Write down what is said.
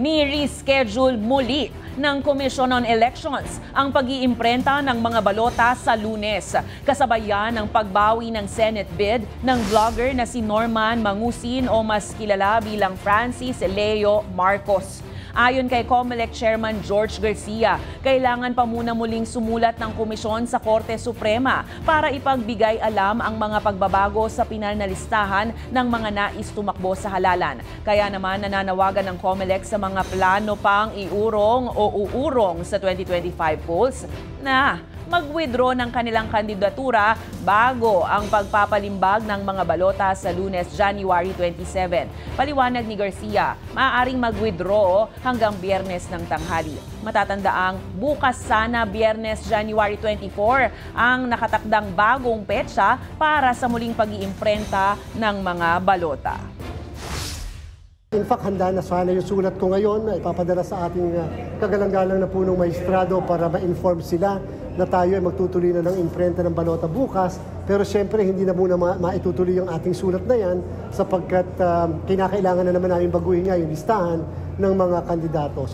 ni-reschedule muli ng Commission on Elections ang pag-iimprenta ng mga balota sa Lunes. Kasabayan ng pagbawi ng Senate bid ng vlogger na si Norman Mangusin o mas kilala bilang Francis Leo Marcos. Ayon kay COMELEC Chairman George Garcia, kailangan pa muna muling sumulat ng komisyon sa Korte Suprema para ipagbigay alam ang mga pagbabago sa pinal na listahan ng mga nais tumakbo sa halalan. Kaya naman nananawagan ng COMELEC sa mga plano pang iurong o uurong sa 2025 polls na mag-withdraw ng kanilang kandidatura bago ang pagpapalimbag ng mga balota sa Lunes, January 27. Paliwanag ni Garcia, maaaring mag-withdraw hanggang Biyernes ng tanghali. Matatandaang bukas sana Biyernes, January 24 ang nakatakdang bagong petsa para sa muling pag-iimprenta ng mga balota. In fact, handa na sana yung sulat ko ngayon. Ipapadala sa ating kagalang-galang na punong maestrado para ma-inform sila na tayo ay magtutuloy na ng imprenta ng balota bukas. Pero siyempre, hindi na muna maitutuloy yung ating sulat na yan sapagkat kinakailangan na naman namin baguhin nga yung listahan ng mga kandidato. So,